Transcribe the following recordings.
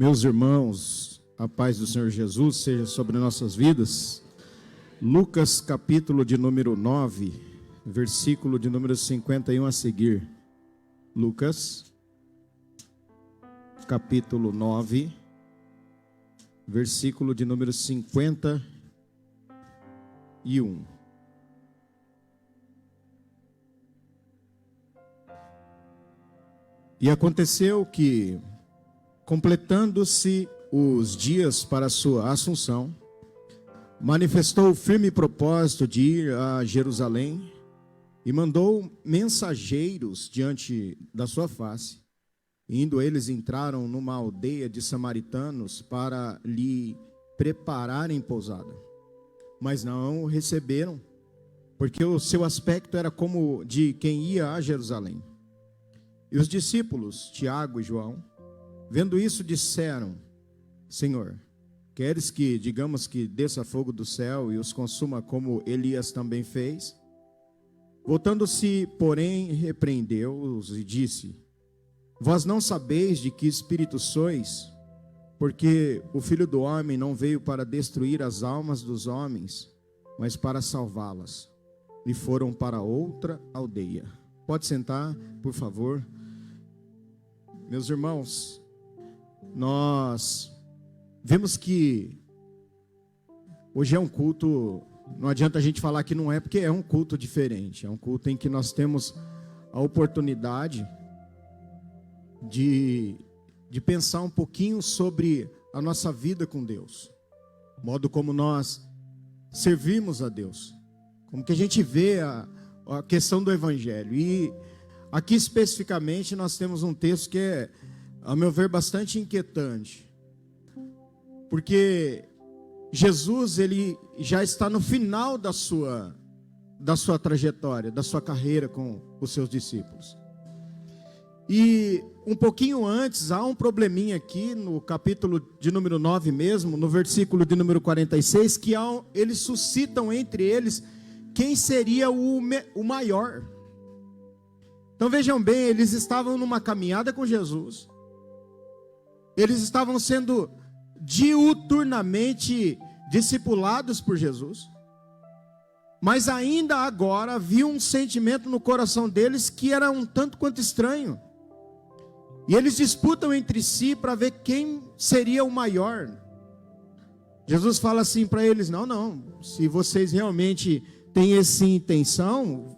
Meus irmãos, a paz do Senhor Jesus seja sobre nossas vidas. Lucas capítulo de número 9, versículo de número 51 a seguir. Lucas capítulo 9, versículo de número 51. E aconteceu que, completando-se os dias para sua assunção, manifestou o firme propósito de ir a Jerusalém e mandou mensageiros diante da sua face. Indo eles, entraram numa aldeia de samaritanos para lhe prepararem pousada. Mas não o receberam, porque o seu aspecto era como de quem ia a Jerusalém. E os discípulos, Tiago e João, vendo isso, disseram: Senhor, queres que digamos que desça fogo do céu e os consuma como Elias também fez? Voltando-se, porém, repreendeu-os e disse: Vós não sabeis de que espírito sois, porque o Filho do Homem não veio para destruir as almas dos homens, mas para salvá-las. E foram para outra aldeia. Pode sentar, por favor. Meus irmãos, nós vemos que hoje é um culto, não adianta a gente falar que não é, porque é um culto diferente. É um culto em que nós temos a oportunidade de pensar um pouquinho sobre a nossa vida com Deus, o modo como nós servimos a Deus, como que a gente vê a questão do Evangelho. E aqui especificamente nós temos um texto que é, a meu ver, bastante inquietante, porque Jesus, ele já está no final da sua trajetória, da sua carreira com os seus discípulos. E um pouquinho antes, há um probleminha aqui no capítulo de número 9 mesmo, no versículo de número 46, que eles suscitam entre eles quem seria o maior. Então vejam bem, eles estavam numa caminhada com Jesus, eles estavam sendo diuturnamente discipulados por Jesus, mas ainda agora havia um sentimento no coração deles que era um tanto quanto estranho, e eles disputam entre si para ver quem seria o maior. Jesus fala assim para eles: não, se vocês realmente têm essa intenção,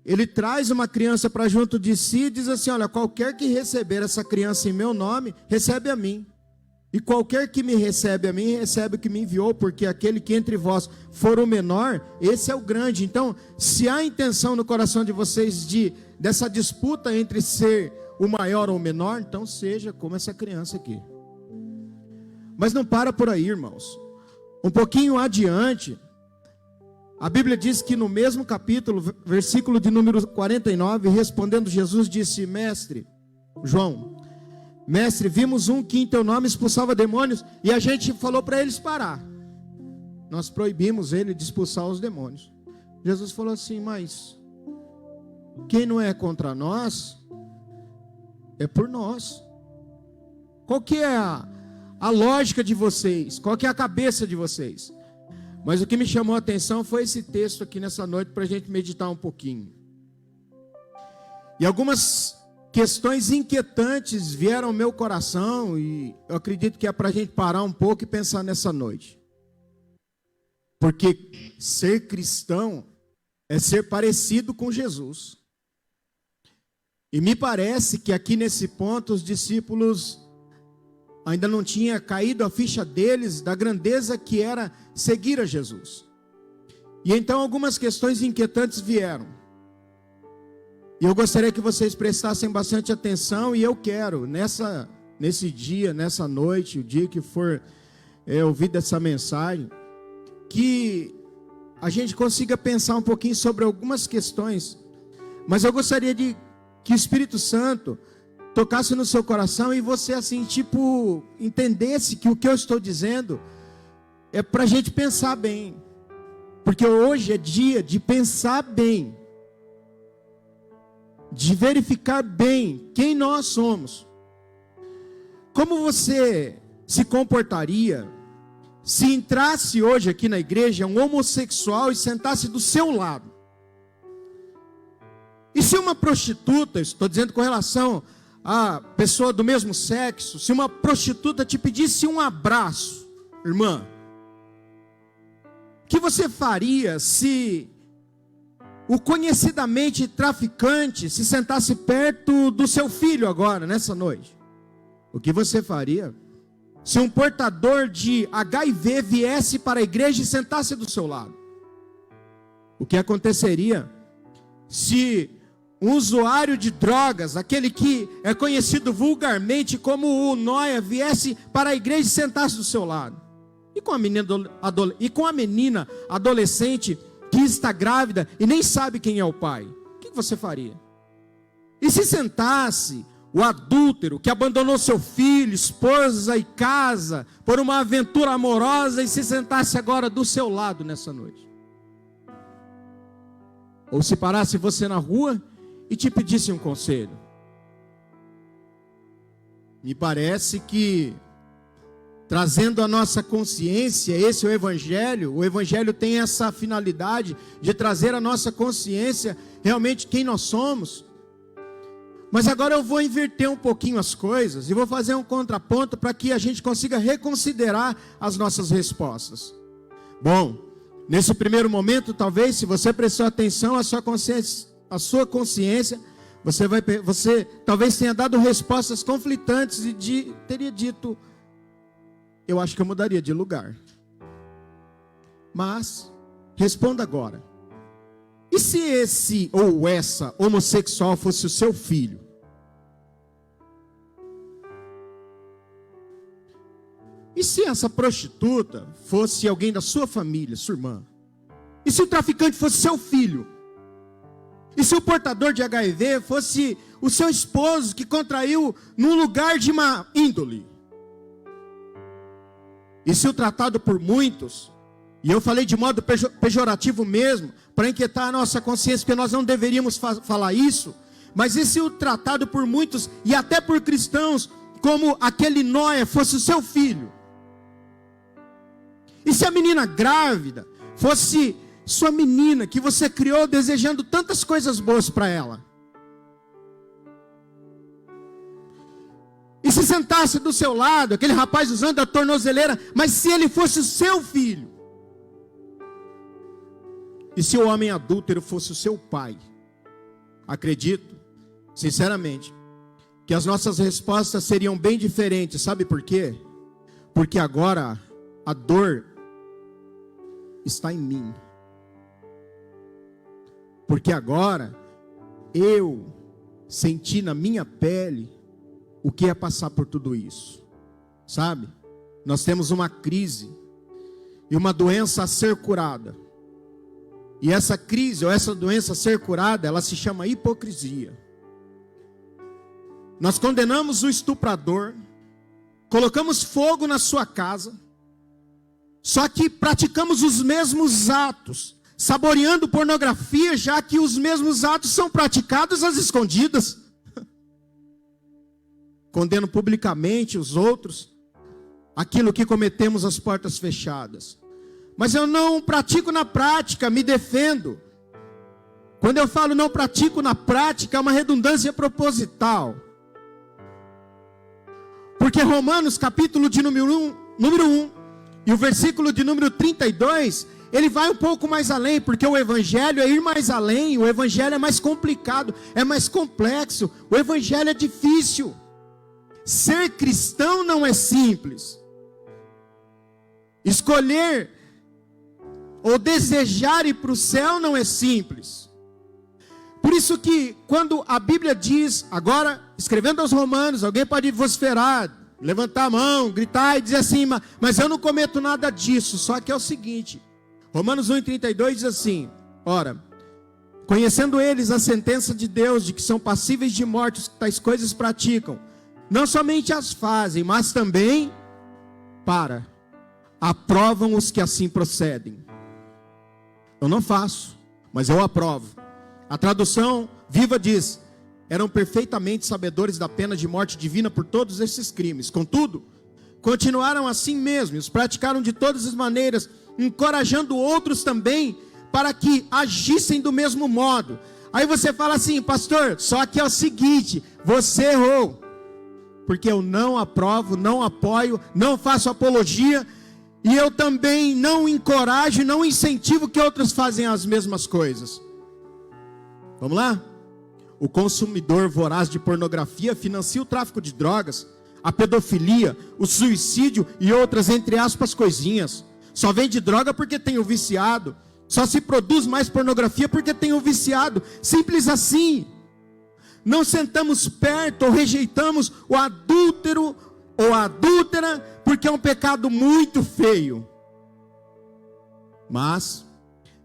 ele traz uma criança para junto de si e diz assim: olha, qualquer que receber essa criança em meu nome, recebe a mim. E qualquer que me recebe a mim, recebe o que me enviou, porque aquele que entre vós for o menor, esse é o grande. Então, se há intenção no coração de vocês dessa disputa entre ser o maior ou o menor, então seja como essa criança aqui. Mas não para por aí, irmãos. Um pouquinho adiante, a Bíblia diz que no mesmo capítulo, versículo de número 49, respondendo Jesus disse: João, mestre, vimos um que em teu nome expulsava demônios, e a gente falou para eles parar. Nós proibimos ele de expulsar os demônios. Jesus falou assim: mas quem não é contra nós, é por nós. Qual que é a lógica de vocês? Qual que é a cabeça de vocês? Mas o que me chamou a atenção foi esse texto aqui nessa noite, para a gente meditar um pouquinho. E algumas questões inquietantes vieram ao meu coração, e eu acredito que é para a gente parar um pouco e pensar nessa noite. Porque ser cristão é ser parecido com Jesus. E me parece que aqui nesse ponto os discípulos ainda não tinha caído a ficha deles da grandeza que era seguir a Jesus. E então algumas questões inquietantes vieram. E eu gostaria que vocês prestassem bastante atenção, e eu quero, nesse dia, nessa noite, o dia que for ouvida essa mensagem, que a gente consiga pensar um pouquinho sobre algumas questões. Mas eu gostaria que o Espírito Santo tocasse no seu coração e você assim, entendesse que o que eu estou dizendo é para a gente pensar bem. Porque hoje é dia de pensar bem, de verificar bem quem nós somos. como você se comportaria se entrasse hoje aqui na igreja um homossexual e sentasse do seu lado? E se uma prostituta, estou dizendo com relação a pessoa do mesmo sexo, se uma prostituta te pedisse um abraço, irmã, o que você faria se o conhecidamente traficante se sentasse perto do seu filho agora, nessa noite? O que você faria se um portador de HIV viesse para a igreja e sentasse do seu lado? O que aconteceria se um usuário de drogas, aquele que é conhecido vulgarmente como o nóia, viesse para a igreja e sentasse do seu lado? E com a menina adolescente que está grávida e nem sabe quem é o pai? O que você faria? E se sentasse o adúltero que abandonou seu filho, esposa e casa por uma aventura amorosa e se sentasse agora do seu lado nessa noite? Ou se parasse você na rua e te pedisse um conselho? Me parece que, trazendo a nossa consciência, esse é o Evangelho tem essa finalidade de trazer a nossa consciência realmente quem nós somos. Mas agora eu vou inverter um pouquinho as coisas e vou fazer um contraponto para que a gente consiga reconsiderar as nossas respostas. Bom, nesse primeiro momento, talvez, se você prestou atenção à sua consciência, você talvez tenha dado respostas conflitantes e teria dito: eu acho que eu mudaria de lugar. Mas responda agora: e se esse ou essa homossexual fosse o seu filho? E se essa prostituta fosse alguém da sua família, sua irmã? E se o traficante fosse seu filho? E se o portador de HIV fosse o seu esposo que contraiu num lugar de má índole? E se o tratado por muitos, e eu falei de modo pejorativo mesmo, para inquietar a nossa consciência, porque nós não deveríamos falar isso, mas e se o tratado por muitos, e até por cristãos, como aquele nóia fosse o seu filho? E se a menina grávida fosse sua menina, que você criou desejando tantas coisas boas para ela? E se sentasse do seu lado aquele rapaz usando a tornozeleira, mas se ele fosse o seu filho? E se o homem adúltero fosse o seu pai? Acredito, sinceramente, que as nossas respostas seriam bem diferentes. Sabe por quê? Porque agora a dor está em mim. Porque agora eu senti na minha pele o que é passar por tudo isso. Sabe? Nós temos uma crise e uma doença a ser curada. E essa crise ou essa doença a ser curada, ela se chama hipocrisia. Nós condenamos o estuprador, colocamos fogo na sua casa, só que praticamos os mesmos atos, saboreando pornografia, já que os mesmos atos são praticados às escondidas. Condeno publicamente os outros, aquilo que cometemos às portas fechadas. Mas eu não pratico na prática, me defendo. Quando eu falo não pratico na prática, é uma redundância proposital. Porque Romanos, capítulo de número 1, e o versículo de número 32, ele vai um pouco mais além, porque o evangelho é ir mais além, o evangelho é mais complicado, é mais complexo, o evangelho é difícil. Ser cristão não é simples. Escolher ou desejar ir para o céu não é simples. Por isso que quando a Bíblia diz, agora escrevendo aos Romanos, alguém pode vociferar, levantar a mão, gritar e dizer assim: mas eu não cometo nada disso. Só que é o seguinte, Romanos 1,32 diz assim: ora, conhecendo eles a sentença de Deus, de que são passíveis de morte os que tais coisas praticam, não somente as fazem, mas também aprovam os que assim procedem. Eu não faço, mas eu aprovo. A tradução viva diz: eram perfeitamente sabedores da pena de morte divina por todos esses crimes. Contudo, continuaram assim mesmo, e os praticaram de todas as maneiras, encorajando outros também para que agissem do mesmo modo. Aí você fala assim: pastor, só que é o seguinte, você errou, porque eu não aprovo, não apoio, não faço apologia, e eu também não encorajo, não incentivo que outros façam as mesmas coisas. Vamos lá? O consumidor voraz de pornografia financia o tráfico de drogas, a pedofilia, o suicídio e outras, entre aspas, coisinhas. Só vende droga porque tem o viciado. Só se produz mais pornografia porque tem o viciado. Simples assim. Não sentamos perto ou rejeitamos o adúltero ou a adúltera porque é um pecado muito feio. Mas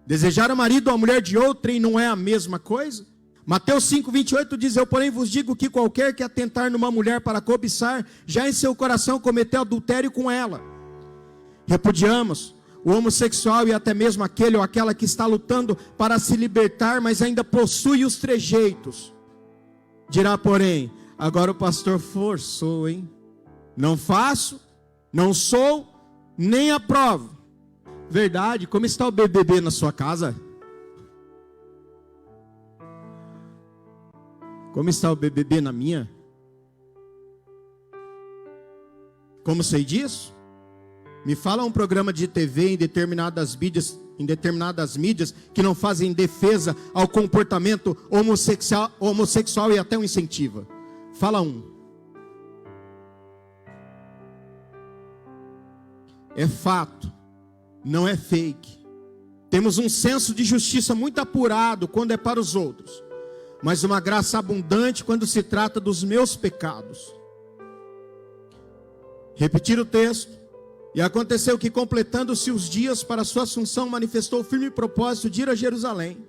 desejar o marido ou a mulher de outrem não é a mesma coisa? Mateus 5:28 diz: eu porém vos digo que qualquer que atentar numa mulher para cobiçar, já em seu coração cometeu adultério com ela. Repudiamos o homossexual e até mesmo aquele ou aquela que está lutando para se libertar, mas ainda possui os trejeitos. Dirá, porém, agora o pastor forçou, hein? Não faço, não sou, nem aprovo. Verdade, como está o BBB na sua casa? Como está o BBB na minha? Como sei disso? Me fala um programa de TV em determinadas mídias que não fazem defesa ao comportamento homossexual e até o incentiva. Fala um. É fato, não é fake. Temos um senso de justiça muito apurado quando é para os outros, mas uma graça abundante quando se trata dos meus pecados. Repetir o texto. E aconteceu que, completando-se os dias para sua assunção, manifestou o firme propósito de ir a Jerusalém.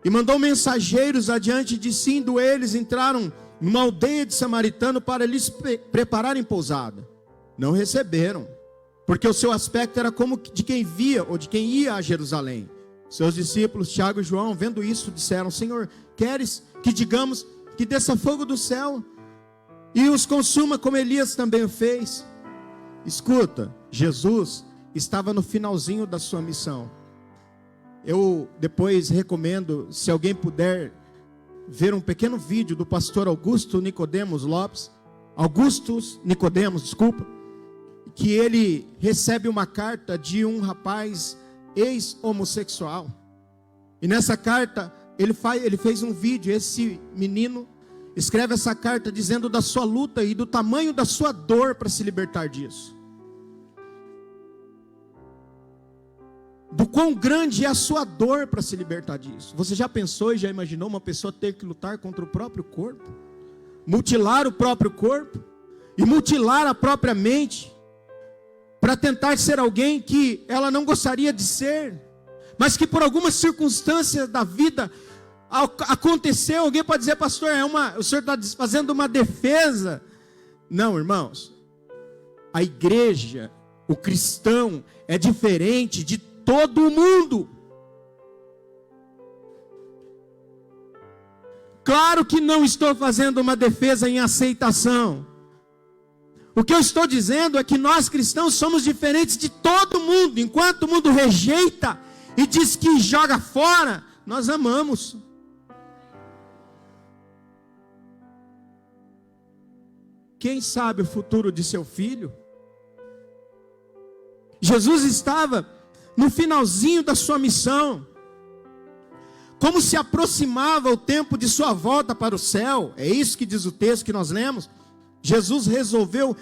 E mandou mensageiros adiante de si, indo eles entraram numa aldeia de samaritano para lhes prepararem pousada. Não receberam, porque o seu aspecto era como de quem via ou de quem ia a Jerusalém. Seus discípulos, Tiago e João, vendo isso, disseram: Senhor, queres que digamos que desça fogo do céu e os consuma como Elias também o fez? Escuta, Jesus estava no finalzinho da sua missão. Eu depois recomendo, se alguém puder, ver um pequeno vídeo do pastor Augustus Nicodemos, que ele recebe uma carta de um rapaz ex-homossexual. E nessa carta, ele fez um vídeo. Esse menino escreve essa carta dizendo da sua luta e do tamanho da sua dor para se libertar disso. Do quão grande é a sua dor para se libertar disso. Você já pensou e já imaginou uma pessoa ter que lutar contra o próprio corpo? Mutilar o próprio corpo? E mutilar a própria mente? Para tentar ser alguém que ela não gostaria de ser, mas que por algumas circunstâncias da vida aconteceu. Alguém pode dizer: pastor, o senhor está fazendo uma defesa. Não, irmãos. A igreja, o cristão, é diferente de todo mundo. Claro que não estou fazendo uma defesa em aceitação. O que eu estou dizendo é que nós cristãos somos diferentes de todo mundo. Enquanto o mundo rejeita e diz que joga fora, nós amamos. Quem sabe o futuro de seu filho? Jesus estava no finalzinho da sua missão. Como se aproximava o tempo de sua volta para o céu, é isso que diz o texto que nós lemos. Jesus resolveu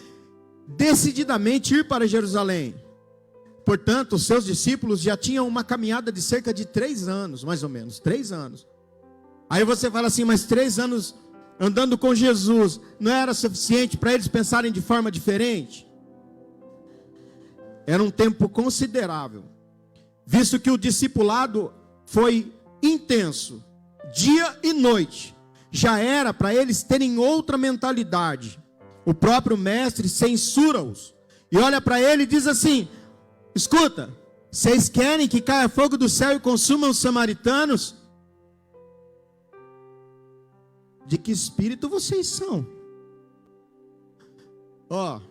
decididamente ir para Jerusalém. Portanto, os seus discípulos já tinham uma caminhada de cerca de 3 anos, mais ou menos, 3 anos. Aí você fala assim: mas 3 anos andando com Jesus não era suficiente para eles pensarem de forma diferente? Era um tempo considerável, visto que o discipulado foi intenso, dia e noite. Já era para eles terem outra mentalidade. O próprio mestre censura-os e olha para ele e diz assim: escuta, vocês querem que caia fogo do céu e consuma os samaritanos? de que espírito vocês são. Ó,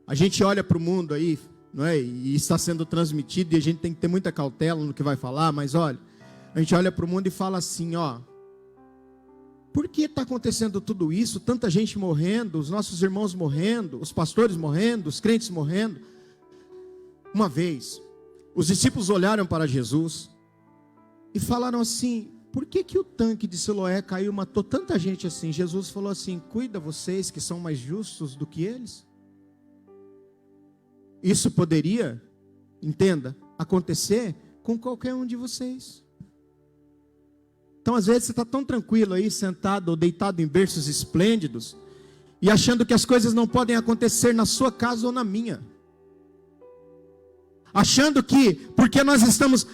a gente olha para o mundo aí, não é? E está sendo transmitido, e a gente tem que ter muita cautela no que vai falar, mas olha, a gente olha para o mundo e fala assim, ó, por que está acontecendo tudo isso? Tanta gente morrendo, os nossos irmãos morrendo, os pastores morrendo, os crentes morrendo. Uma vez, os discípulos olharam para Jesus e falaram assim, por que que o tanque de Siloé caiu e matou tanta gente assim? Jesus falou assim, cuida vocês que são mais justos do que eles. Isso poderia, entenda, acontecer com qualquer um de vocês. Então às vezes você está tão tranquilo aí, sentado ou deitado em berços esplêndidos, e achando que as coisas não podem acontecer na sua casa ou na minha. Achando que, porque nós estamos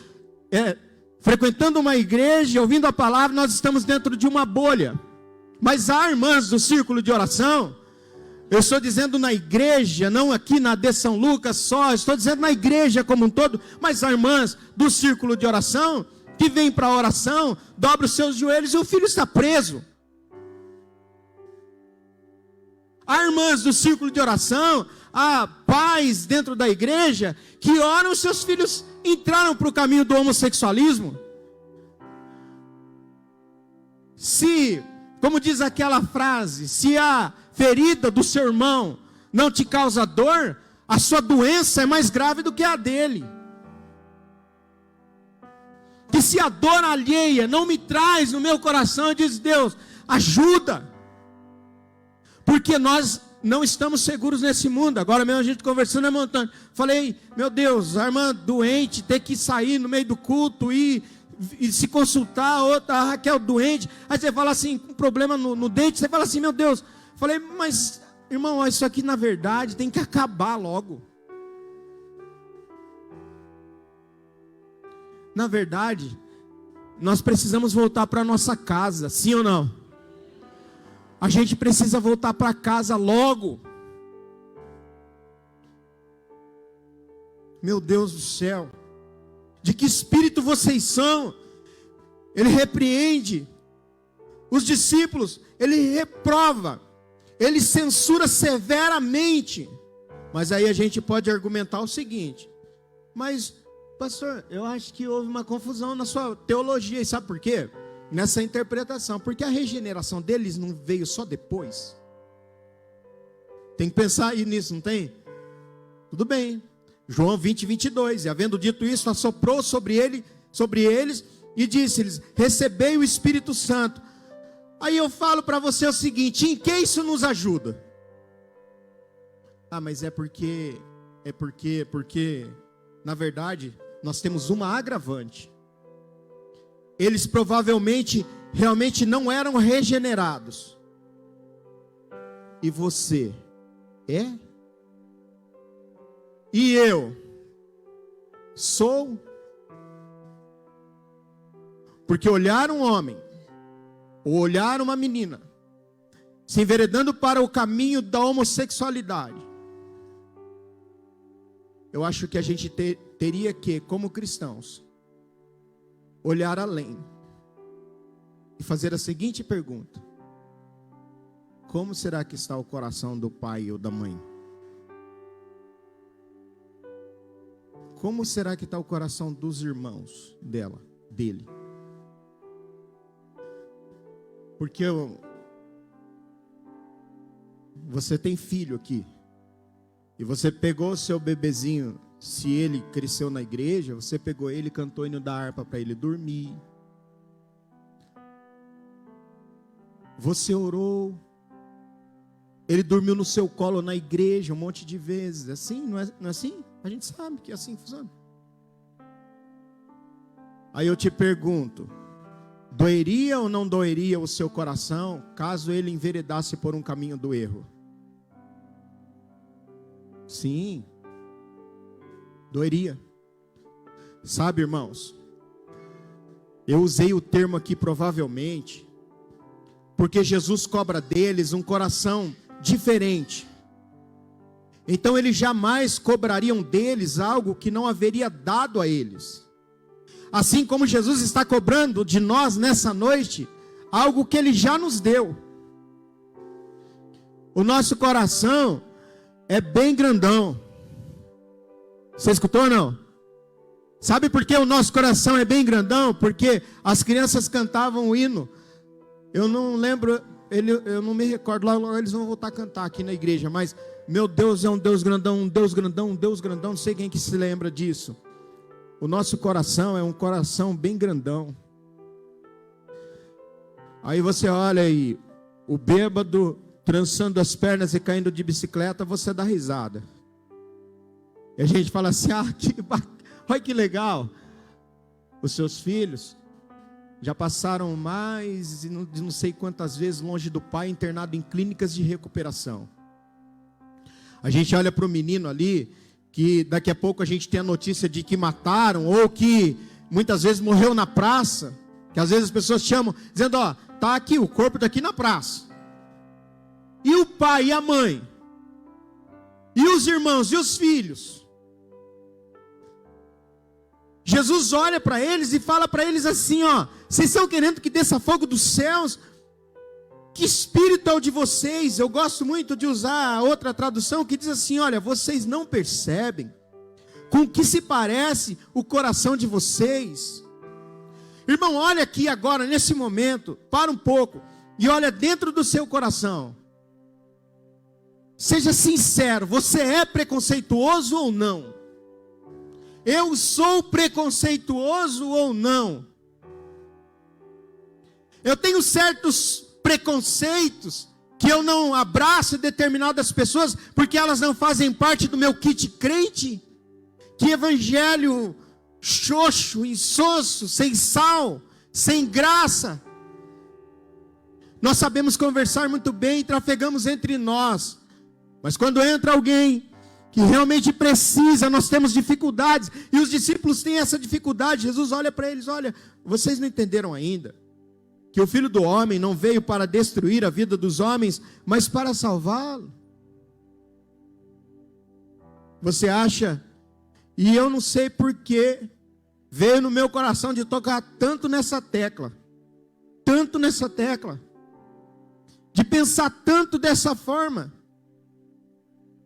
frequentando uma igreja, ouvindo a palavra, nós estamos dentro de uma bolha. Mas há irmãs do círculo de oração, eu estou dizendo na igreja, não aqui na de São Lucas só, estou dizendo na igreja como um todo, mas há irmãs do círculo de oração, que vêm para a oração, dobra os seus joelhos e o filho está preso. Há irmãs do círculo de oração, há pais dentro da igreja, que oram, seus filhos entraram para o caminho do homossexualismo. Se, como diz aquela frase, se a ferida do seu irmão não te causa dor, a sua doença é mais grave do que a dele. Que se a dor alheia não me traz no meu coração, diz Deus, ajuda. Porque nós não estamos seguros nesse mundo. Agora mesmo a gente conversando, montando. Falei, meu Deus, a irmã doente ter que sair no meio do culto e se consultar, a Raquel doente. Aí você fala assim, com problema no dente, você fala assim, meu Deus. Falei, mas irmão, isso aqui na verdade tem que acabar logo. Na verdade, nós precisamos voltar para nossa casa, sim ou não? A gente precisa voltar para casa logo. Meu Deus do céu, de que espírito vocês são? Ele repreende os discípulos, ele reprova, ele censura severamente. Mas aí a gente pode argumentar o seguinte, mas pastor, eu acho que houve uma confusão na sua teologia, e sabe por quê? Nessa interpretação, porque a regeneração deles não veio só depois. Tem que pensar aí nisso, não tem? Tudo bem. João 20, 22, e havendo dito isso, assoprou sobre eles, e disse-lhes, recebei o Espírito Santo. Aí eu falo para você o seguinte, em que isso nos ajuda? Ah, mas porque, na verdade, nós temos uma agravante. Eles provavelmente, realmente não eram regenerados. E você é? E eu sou? Porque olhar um homem, ou olhar uma menina, se enveredando para o caminho da homossexualidade, eu acho que a gente teria que, como cristãos, olhar além e fazer a seguinte pergunta: como será que está o coração do pai ou da mãe? Como será que está o coração dos irmãos dele? Porque você tem filho aqui, e você pegou o seu bebezinho. Se ele cresceu na igreja, você pegou ele e cantou o hino da harpa para ele dormir. Você orou. Ele dormiu no seu colo na igreja um monte de vezes. Assim, não é assim? A gente sabe que é assim que funciona. Aí eu te pergunto, doeria ou não doeria o seu coração caso ele enveredasse por um caminho do erro? Sim. Doeria. Sabe, irmãos, eu usei o termo aqui provavelmente porque Jesus cobra deles um coração diferente. Então eles jamais cobrariam deles algo que não haveria dado a eles. Assim como Jesus está cobrando de nós nessa noite algo que Ele já nos deu. O nosso coração é bem grandão. Você escutou ou não? Sabe por que o nosso coração é bem grandão? Porque as crianças cantavam o hino. Eu não lembro, eu não me recordo, lá eles vão voltar a cantar aqui na igreja, mas meu Deus é um Deus grandão, um Deus grandão, um Deus grandão, não sei quem que se lembra disso. O nosso coração é um coração bem grandão. Aí você olha aí, o bêbado trançando as pernas e caindo de bicicleta, você dá risada. E a gente fala assim, olha que legal. Os seus filhos já passaram mais de não sei quantas vezes longe do pai, internado em clínicas de recuperação. A gente olha para o menino ali, que daqui a pouco a gente tem a notícia de que mataram, ou que muitas vezes morreu na praça, que às vezes as pessoas chamam, dizendo, ó, tá aqui, o corpo está aqui na praça. E o pai e a mãe? E os irmãos e os filhos? Jesus olha para eles e fala para eles assim, ó, vocês estão querendo que desça fogo dos céus? Que espírito é o de vocês? Eu gosto muito de usar outra tradução que diz assim, olha, vocês não percebem com que se parece o coração de vocês? Irmão, olha aqui agora, nesse momento, para um pouco, e olha dentro do seu coração. Seja sincero, você é preconceituoso ou não? Eu sou preconceituoso ou não? Eu tenho certos preconceitos que eu não abraço determinadas pessoas porque elas não fazem parte do meu kit crente. Que evangelho xoxo, insosso, sem sal, sem graça. Nós sabemos conversar muito bem e trafegamos entre nós, mas quando entra alguém que realmente precisa, nós temos dificuldades, e os discípulos têm essa dificuldade. Jesus olha para eles, olha, vocês não entenderam ainda que o Filho do Homem não veio para destruir a vida dos homens, mas para salvá-lo. Você acha? E eu não sei porquê, veio no meu coração de tocar tanto nessa tecla, de pensar tanto dessa forma,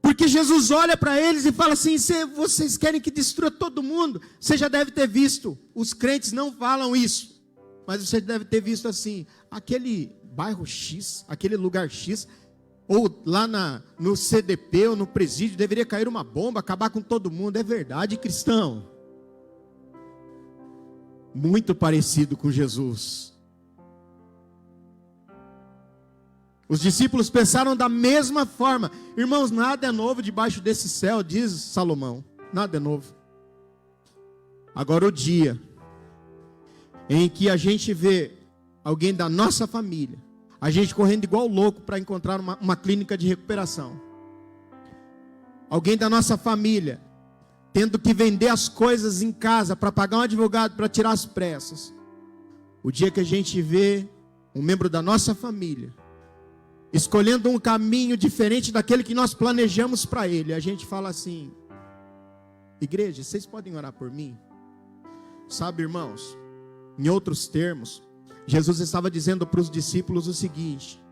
porque Jesus olha para eles e fala assim, vocês querem que destrua todo mundo? Você já deve ter visto, os crentes não falam isso, mas você deve ter visto assim, aquele bairro X, aquele lugar X, ou lá no CDP ou no presídio, deveria cair uma bomba, acabar com todo mundo. É verdade, cristão? Muito parecido com Jesus. Os discípulos pensaram da mesma forma. Irmãos, nada é novo debaixo desse céu, diz Salomão. Nada é novo. Agora o dia em que a gente vê alguém da nossa família, a gente correndo igual louco para encontrar uma clínica de recuperação. Alguém da nossa família tendo que vender as coisas em casa para pagar um advogado para tirar as pressas. O dia que a gente vê um membro da nossa família escolhendo um caminho diferente daquele que nós planejamos para ele, a gente fala assim, igreja, vocês podem orar por mim? Sabe, irmãos, em outros termos, Jesus estava dizendo para os discípulos o seguinte,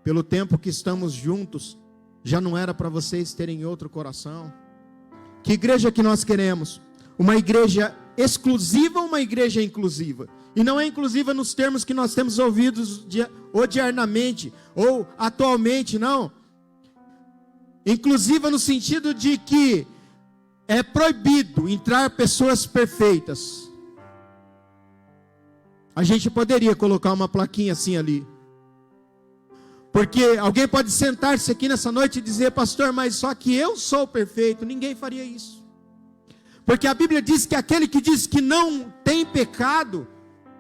pelo tempo que estamos juntos, já não era para vocês terem outro coração? Que igreja que nós queremos? Uma igreja exclusiva ou uma igreja inclusiva? E não é inclusiva nos termos que nós temos ouvidos odiernamente ou atualmente, não. Inclusiva no sentido de que é proibido entrar pessoas perfeitas. A gente poderia colocar uma plaquinha assim ali. Porque alguém pode sentar-se aqui nessa noite e dizer, pastor, mas só que eu sou perfeito. Ninguém faria isso. Porque a Bíblia diz que aquele que diz que não tem pecado,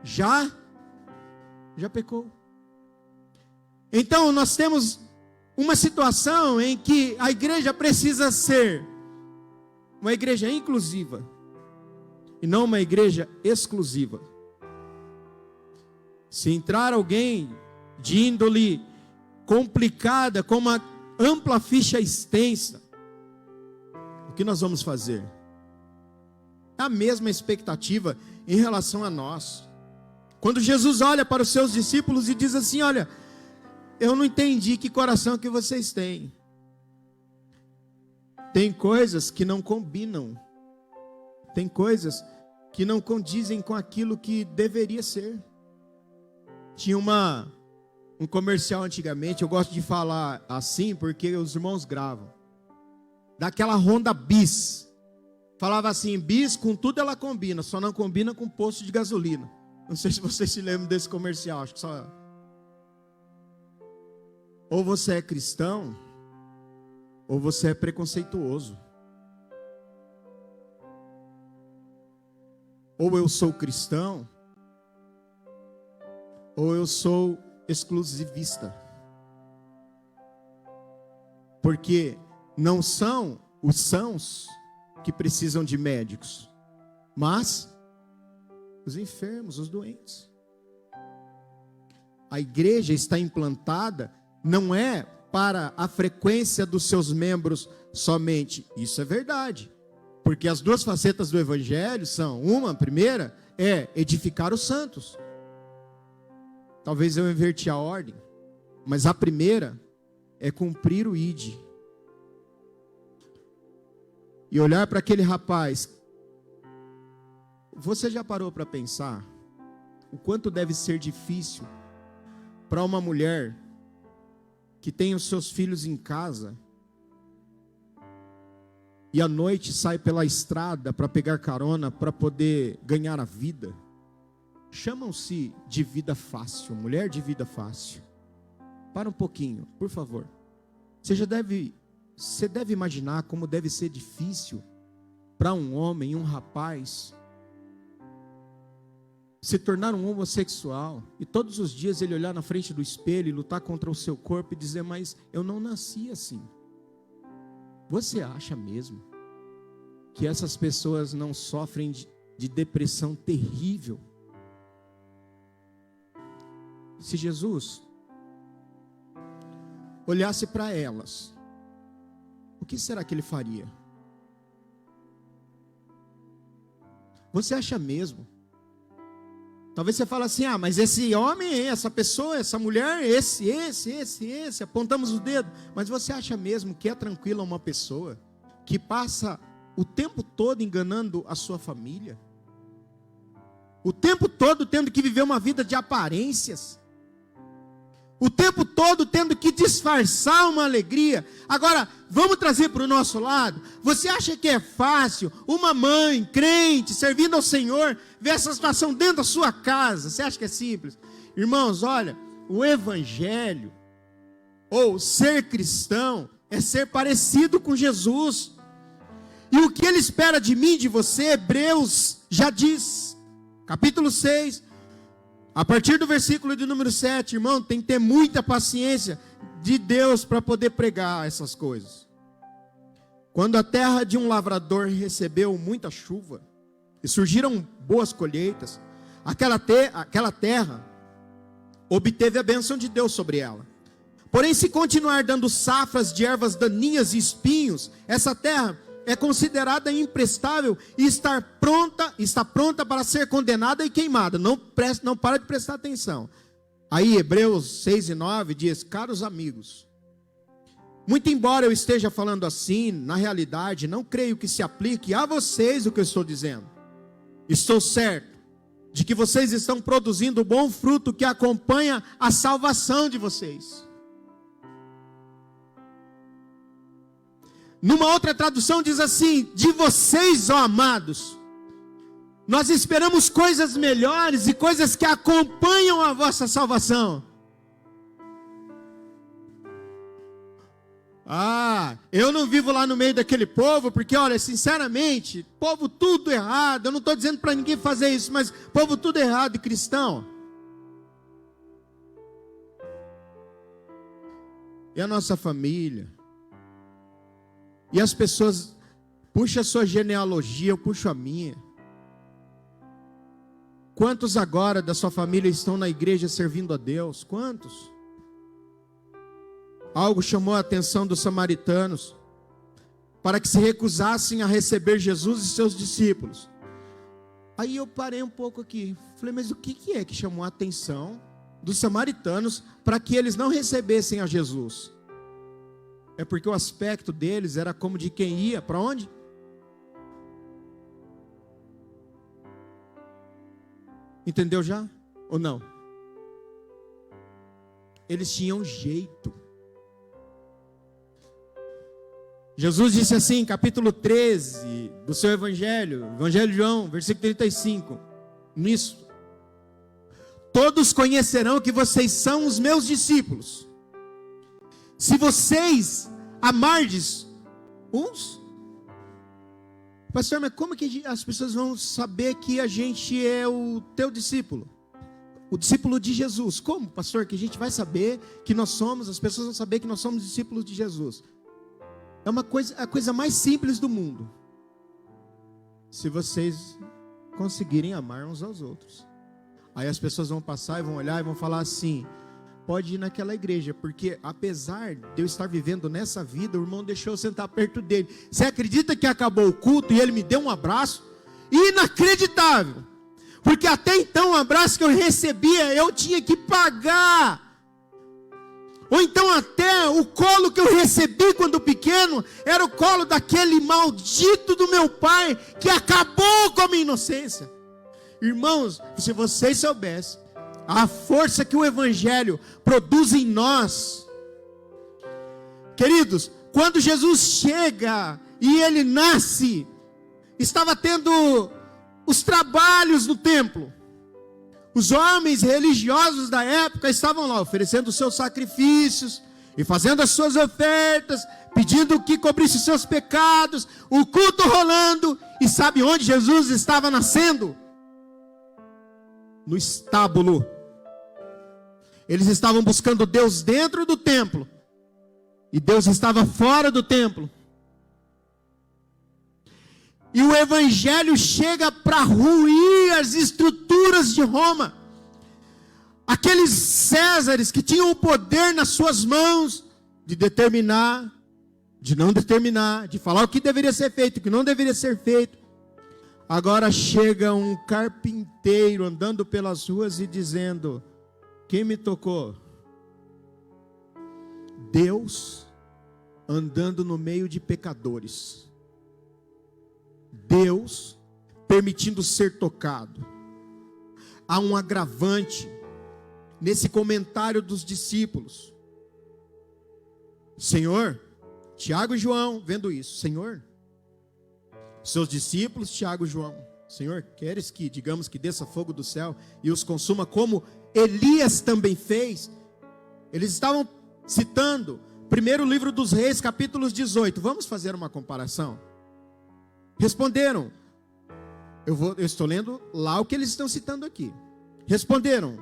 já pecou. Então nós temos uma situação em que a igreja precisa ser uma igreja inclusiva e não uma igreja exclusiva. Se entrar alguém de índole complicada, com uma ampla ficha extensa, o que nós vamos fazer? É a mesma expectativa em relação a nós. Quando Jesus olha para os seus discípulos e diz assim: olha, eu não entendi que coração que vocês têm. Tem coisas que não combinam. Tem coisas que não condizem com aquilo que deveria ser. Tinha um comercial antigamente, eu gosto de falar assim porque os irmãos gravam. Daquela Honda Bis. Falava assim: Bis com tudo ela combina, só não combina com posto de gasolina. Não sei se vocês se lembram desse comercial, acho que só. Ou você é cristão, ou você é preconceituoso. Ou eu sou cristão, ou eu sou exclusivista. Porque não são os sãos que precisam de médicos, mas os enfermos, os doentes. A igreja está implantada não é para a frequência dos seus membros somente. Isso é verdade. Porque as duas facetas do evangelho são: uma, a primeira, é edificar os santos. Talvez eu inverti a ordem, mas a primeira é cumprir o ID. E olhar para aquele rapaz. Você já parou para pensar o quanto deve ser difícil para uma mulher que tem os seus filhos em casa e à noite sai pela estrada para pegar carona para poder ganhar a vida? Chamam-se de vida fácil, mulher de vida fácil. Para um pouquinho, por favor. Você deve imaginar como deve ser difícil para um homem, um rapaz, se tornar um homossexual e todos os dias ele olhar na frente do espelho e lutar contra o seu corpo e dizer: mas eu não nasci assim. Você acha mesmo que essas pessoas não sofrem de depressão terrível? Se Jesus olhasse para elas, o que será que ele faria? Você acha mesmo? Talvez você fale assim: ah, mas esse homem, essa pessoa, essa mulher, esse, apontamos o dedo. Mas você acha mesmo que é tranquila uma pessoa que passa o tempo todo enganando a sua família? O tempo todo tendo que viver uma vida de aparências? O tempo todo tendo que disfarçar uma alegria? Agora, vamos trazer para o nosso lado. Você acha que é fácil uma mãe crente, servindo ao Senhor, ver essa situação dentro da sua casa? Você acha que é simples? Irmãos, olha, o evangelho, ou ser cristão, é ser parecido com Jesus. E o que ele espera de mim, de você, Hebreus já diz, capítulo 6, a partir do versículo de número 7, irmão, tem que ter muita paciência de Deus para poder pregar essas coisas. Quando a terra de um lavrador recebeu muita chuva e surgiram boas colheitas, aquela terra obteve a bênção de Deus sobre ela. Porém, se continuar dando safras de ervas daninhas e espinhos, essa terra é considerada imprestável e está pronta para ser condenada e queimada. Não para de prestar atenção. Aí Hebreus 6 e 9 diz: caros amigos, muito embora eu esteja falando assim, na realidade não creio que se aplique a vocês o que eu estou dizendo. Estou certo de que vocês estão produzindo bom fruto que acompanha a salvação de vocês. Numa outra tradução diz assim: de vocês, ó amados, nós esperamos coisas melhores e coisas que acompanham a vossa salvação. Ah, eu não vivo lá no meio daquele povo, porque olha, sinceramente, povo tudo errado. Eu não estou dizendo para ninguém fazer isso, mas povo tudo errado e cristão. E a nossa família? E as pessoas, puxa a sua genealogia, eu puxo a minha. Quantos agora da sua família estão na igreja servindo a Deus? Quantos? Algo chamou a atenção dos samaritanos, para que se recusassem a receber Jesus e seus discípulos. Aí eu parei um pouco aqui. Falei, mas o que é que chamou a atenção dos samaritanos para que eles não recebessem a Jesus? É porque o aspecto deles era como de quem ia para onde? Entendeu já? Ou não? Eles tinham jeito. Jesus disse assim, capítulo 13 do seu Evangelho, Evangelho de João, versículo 35. Nisso. Todos conhecerão que vocês são os meus discípulos, se vocês amardes uns. Pastor, mas como que as pessoas vão saber que a gente é o teu discípulo? O discípulo de Jesus. Como, pastor, que a gente vai saber que nós somos, as pessoas vão saber que nós somos discípulos de Jesus? É a coisa mais simples do mundo. Se vocês conseguirem amar uns aos outros. Aí as pessoas vão passar e vão olhar e vão falar assim, pode ir naquela igreja, porque apesar de eu estar vivendo nessa vida, o irmão deixou eu sentar perto dele. Você acredita que acabou o culto e ele me deu um abraço? Inacreditável! Porque até então o abraço que eu recebia, eu tinha que pagar. Ou então até o colo que eu recebi quando pequeno, era o colo daquele maldito do meu pai, que acabou com a minha inocência. Irmãos, se vocês soubessem a força que o Evangelho produz em nós. Queridos, quando Jesus chega e ele nasce, estava tendo os trabalhos no templo. Os homens religiosos da época estavam lá oferecendo os seus sacrifícios e fazendo as suas ofertas, pedindo que cobrisse os seus pecados, o culto rolando. E sabe onde Jesus estava nascendo? No estábulo. Eles estavam buscando Deus dentro do templo, e Deus estava fora do templo. E o Evangelho chega para ruir as estruturas de Roma. Aqueles Césares que tinham o poder nas suas mãos de determinar, de não determinar, de falar o que deveria ser feito, o que não deveria ser feito. Agora chega um carpinteiro andando pelas ruas e dizendo, quem me tocou? Deus andando no meio de pecadores. Deus permitindo ser tocado. Há um agravante nesse comentário dos discípulos. Senhor, Tiago e João, vendo isso, Senhor, seus discípulos, Tiago e João, Senhor, queres que, digamos, que desça fogo do céu e os consuma como Elias também fez? Eles estavam citando primeiro livro dos Reis, capítulos 18. Vamos fazer uma comparação? Responderam, eu estou lendo lá o que eles estão citando aqui. Responderam,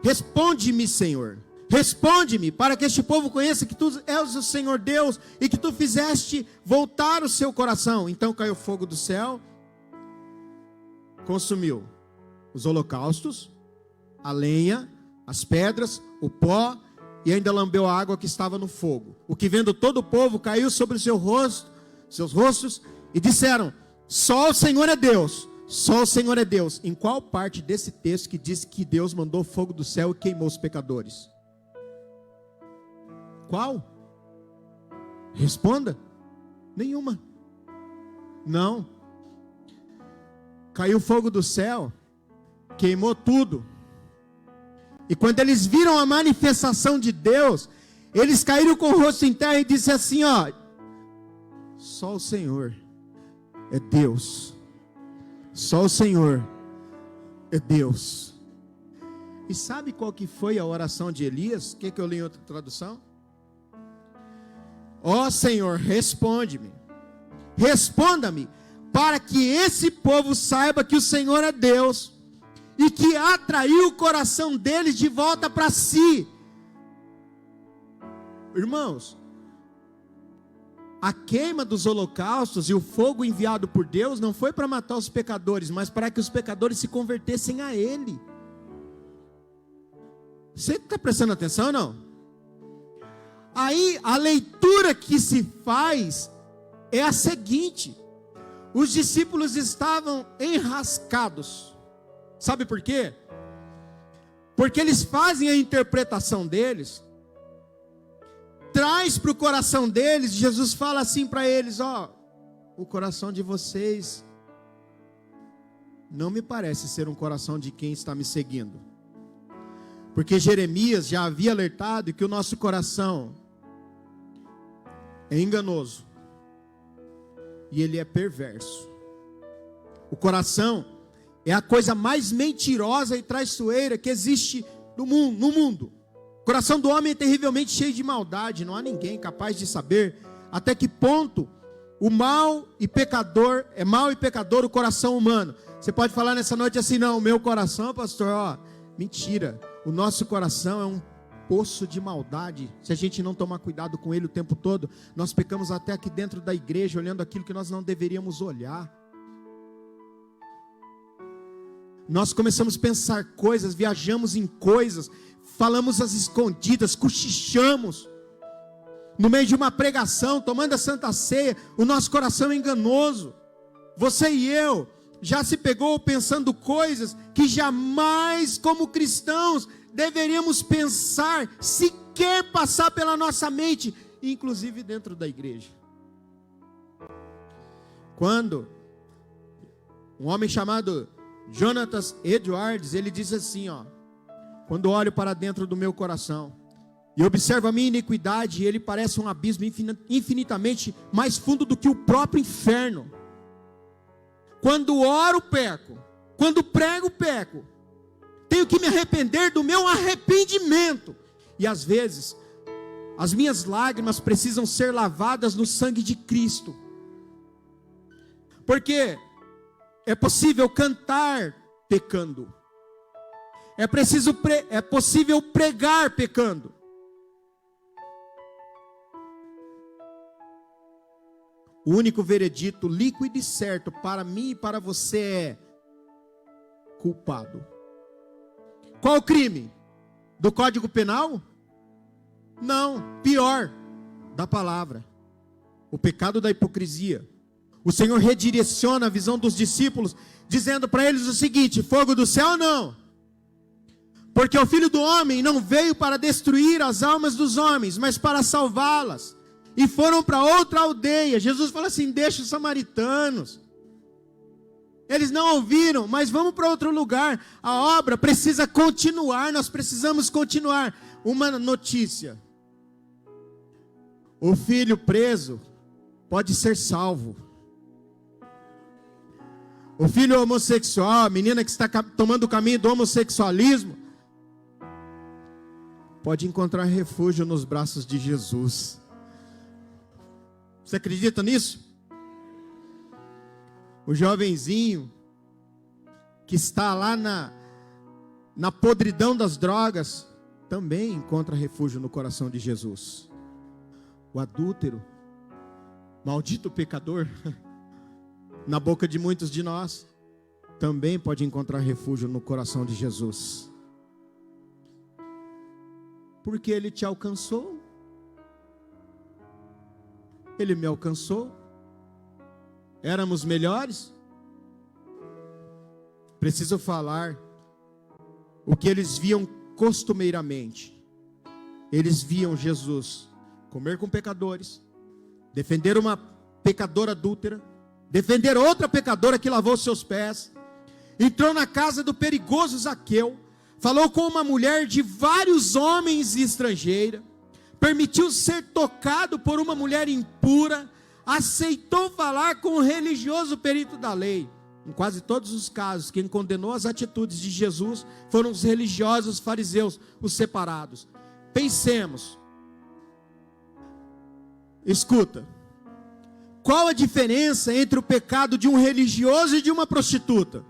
responde-me, Senhor, responde-me, para que este povo conheça que tu és o Senhor Deus, e que tu fizeste voltar o seu coração. Então caiu fogo do céu, consumiu os holocaustos, a lenha, as pedras, o pó, e ainda lambeu a água que estava no fogo. O que vendo todo o povo caiu sobre o seu rosto, seus rostos, e disseram, só o Senhor é Deus, só o Senhor é Deus. Em qual parte desse texto que diz que Deus mandou fogo do céu e queimou os pecadores? Qual? Responda. Nenhuma. Não. Caiu fogo do céu, queimou tudo. E quando eles viram a manifestação de Deus, eles caíram com o rosto em terra e disseram assim, ó, só o Senhor é Deus. Só o Senhor é Deus. E sabe qual que foi a oração de Elias? O que eu li em outra tradução? Ó Senhor, responde-me. Responda-me, para que esse povo saiba que o Senhor é Deus, e que atraiu o coração deles de volta para si. Irmãos, a queima dos holocaustos e o fogo enviado por Deus não foi para matar os pecadores, mas para que os pecadores se convertessem a Ele. Você está prestando atenção ou não? Aí a leitura que se faz é a seguinte: os discípulos estavam enrascados. Sabe por quê? Porque eles fazem a interpretação deles, traz para o coração deles. Jesus fala assim para eles: ó, o coração de vocês não me parece ser um coração de quem está me seguindo. Porque Jeremias já havia alertado que o nosso coração é enganoso e ele é perverso. O coração é a coisa mais mentirosa e traiçoeira que existe no mundo. O coração do homem é terrivelmente cheio de maldade. Não há ninguém capaz de saber até que ponto o mal e pecador é mal e pecador o coração humano. Você pode falar nessa noite assim: não, o meu coração, pastor, ó, mentira. O nosso coração é um poço de maldade. Se a gente não tomar cuidado com ele o tempo todo, nós pecamos até aqui dentro da igreja, olhando aquilo que nós não deveríamos olhar. Nós começamos a pensar coisas, viajamos em coisas, falamos às escondidas, cochichamos. No meio de uma pregação, tomando a Santa Ceia, o nosso coração é enganoso. Você e eu já se pegou pensando coisas que jamais, como cristãos, deveríamos pensar, sequer passar pela nossa mente, inclusive dentro da igreja. Quando um homem chamado Jonathan Edwards, ele diz assim, ó: quando olho para dentro do meu coração e observo a minha iniquidade, ele parece um abismo infinitamente mais fundo do que o próprio inferno. Quando oro, peco. Quando prego, peco. Tenho que me arrepender do meu arrependimento. E às vezes, as minhas lágrimas precisam ser lavadas no sangue de Cristo. Porque é possível cantar pecando. É possível pregar pecando. O único veredito líquido e certo para mim e para você é culpado. Qual o crime? Do Código Penal? Não, pior, da palavra. O pecado da hipocrisia. O Senhor redireciona a visão dos discípulos, dizendo para eles o seguinte: fogo do céu não. Porque o Filho do Homem não veio para destruir as almas dos homens, mas para salvá-las. E foram para outra aldeia. Jesus fala assim: deixa os samaritanos. Eles não ouviram, mas vamos para outro lugar. A obra precisa continuar, nós precisamos continuar. Uma notícia: o filho preso pode ser salvo. O filho homossexual, a menina que está tomando o caminho do homossexualismo, pode encontrar refúgio nos braços de Jesus. Você acredita nisso? O jovenzinho que está lá na podridão das drogas também encontra refúgio no coração de Jesus. O adúltero, maldito pecador, na boca de muitos de nós, também pode encontrar refúgio no coração de Jesus. Porque Ele te alcançou. Ele me alcançou. Éramos melhores? Preciso falar o que eles viam costumeiramente. Eles viam Jesus comer com pecadores, defender uma pecadora adúltera, defender outra pecadora que lavou seus pés, entrou na casa do perigoso Zaqueu, falou com uma mulher de vários homens estrangeira, permitiu ser tocado por uma mulher impura, aceitou falar com o religioso perito da lei. Em quase todos os casos, quem condenou as atitudes de Jesus foram os religiosos fariseus, os separados. Pensemos. Escuta. Qual a diferença entre o pecado de um religioso e de uma prostituta?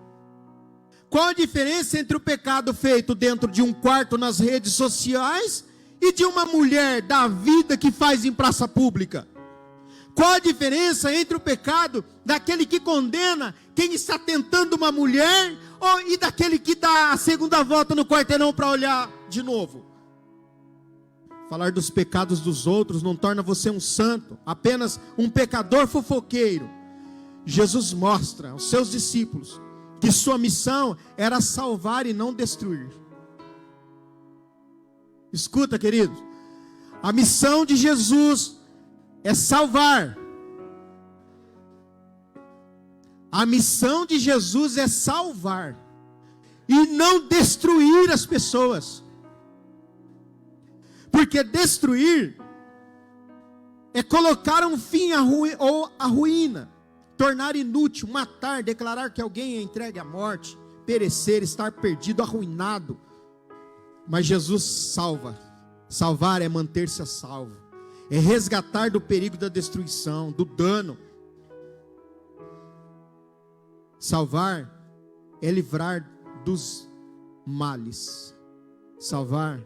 Qual a diferença entre o pecado feito dentro de um quarto nas redes sociais e de uma mulher da vida que faz em praça pública? Qual a diferença entre o pecado daquele que condena quem está tentando uma mulher e daquele que dá a segunda volta no quarteirão para olhar de novo? Falar dos pecados dos outros não torna você um santo, apenas um pecador fofoqueiro. Jesus mostra aos seus discípulos que sua missão era salvar e não destruir. Escuta, queridos, a missão de Jesus é salvar. A missão de Jesus é salvar e não destruir as pessoas. Porque destruir é colocar um fim à ruína, tornar inútil, matar, declarar que alguém é entregue à morte, perecer, estar perdido, arruinado. Mas Jesus salva. Salvar é manter-se a salvo, é resgatar do perigo da destruição, do dano. Salvar é livrar dos males. Salvar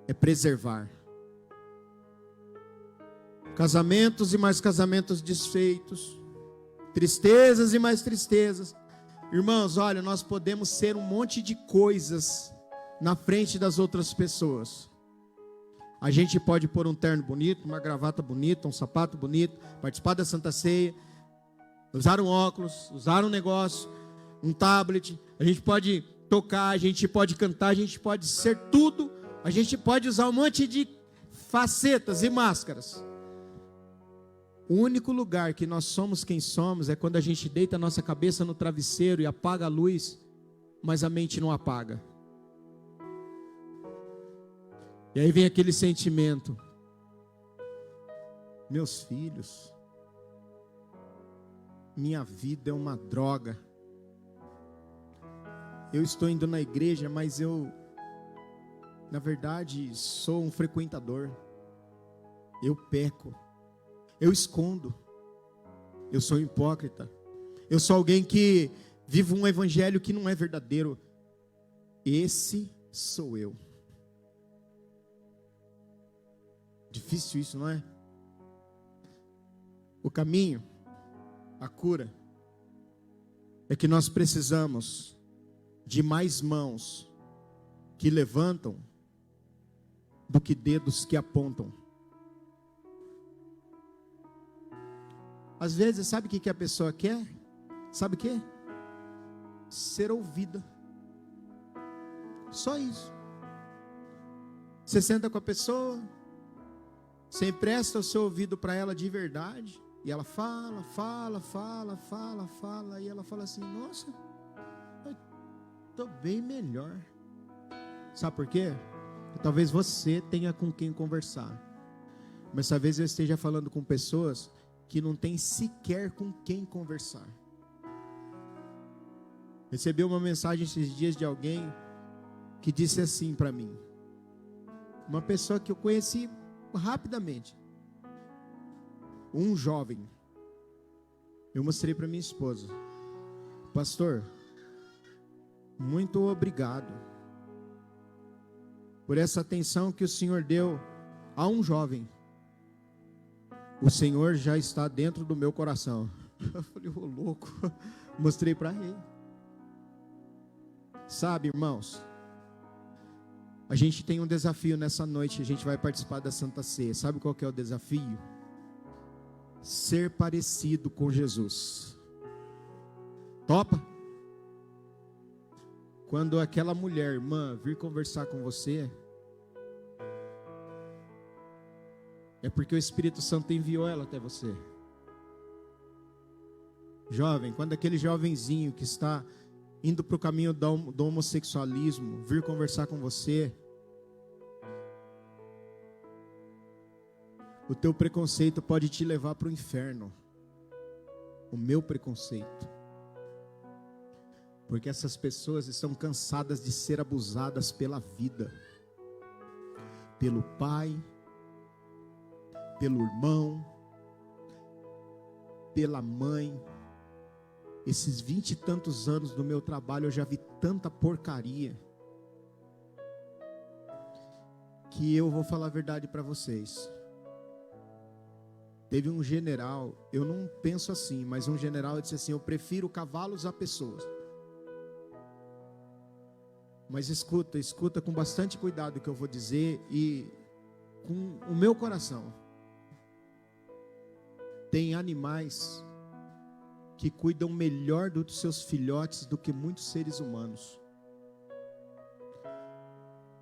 é preservar. Casamentos e mais casamentos desfeitos, tristezas e mais tristezas. Irmãos, olha, nós podemos ser um monte de coisas na frente das outras pessoas. A gente pode pôr um terno bonito, uma gravata bonita, um sapato bonito, participar da Santa Ceia, usar um óculos, usar um negócio, um tablet. A gente pode tocar, a gente pode cantar, a gente pode ser tudo. A gente pode usar um monte de facetas e máscaras. O único lugar que nós somos quem somos é quando a gente deita a nossa cabeça no travesseiro e apaga a luz, mas a mente não apaga. E aí vem aquele sentimento: meus filhos, minha vida é uma droga. Eu estou indo na igreja, mas eu, na verdade, sou um frequentador. Eu peco. Eu escondo. Eu sou hipócrita. Eu sou alguém que vive um evangelho que não é verdadeiro. Esse sou eu. Difícil isso, não é? O caminho, a cura, é que nós precisamos de mais mãos que levantam do que dedos que apontam. Às vezes, sabe o que a pessoa quer? Sabe o que? Ser ouvida. Só isso. Você senta com a pessoa, você empresta o seu ouvido para ela de verdade, e ela fala, e ela fala assim: nossa, eu estou bem melhor. Sabe por quê? Porque talvez você tenha com quem conversar, mas talvez eu esteja falando com pessoas que não tem sequer com quem conversar. Recebi uma mensagem esses dias de alguém que disse assim para mim, uma pessoa que eu conheci rapidamente, um jovem. Eu mostrei para minha esposa: pastor, muito obrigado por essa atenção que o Senhor deu a um jovem. O Senhor já está dentro do meu coração. Eu falei: ô louco. Mostrei para ele. Sabe, irmãos, a gente tem um desafio nessa noite. A gente vai participar da Santa Ceia. Sabe qual que é o desafio? Ser parecido com Jesus. Topa? Quando aquela mulher, irmã, vir conversar com você, é porque o Espírito Santo enviou ela até você. Jovem, quando aquele jovenzinho que está indo para o caminho do homossexualismo vir conversar com você, o teu preconceito pode te levar para o inferno. O meu preconceito. Porque essas pessoas estão cansadas de ser abusadas pela vida, pelo pai, pelo irmão, pela mãe. Esses 20 e tantos anos do meu trabalho eu já vi tanta porcaria, que eu vou falar a verdade para vocês. Teve um general, eu não penso assim, mas um general disse assim: eu prefiro cavalos a pessoas. Mas escuta com bastante cuidado o que eu vou dizer e com o meu coração. Tem animais que cuidam melhor dos seus filhotes do que muitos seres humanos.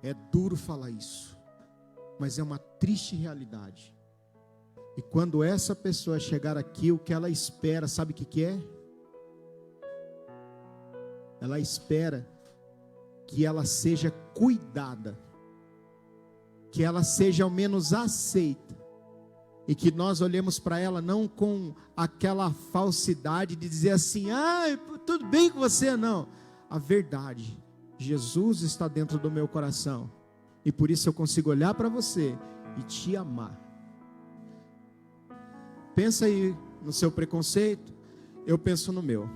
É duro falar isso, mas é uma triste realidade. E quando essa pessoa chegar aqui, o que ela espera, sabe o que é? Ela espera que ela seja cuidada, que ela seja ao menos aceita, e que nós olhemos para ela não com aquela falsidade de dizer assim, tudo bem com você, não. A verdade, Jesus está dentro do meu coração, e por isso eu consigo olhar para você e te amar. Pensa aí no seu preconceito, eu penso no meu.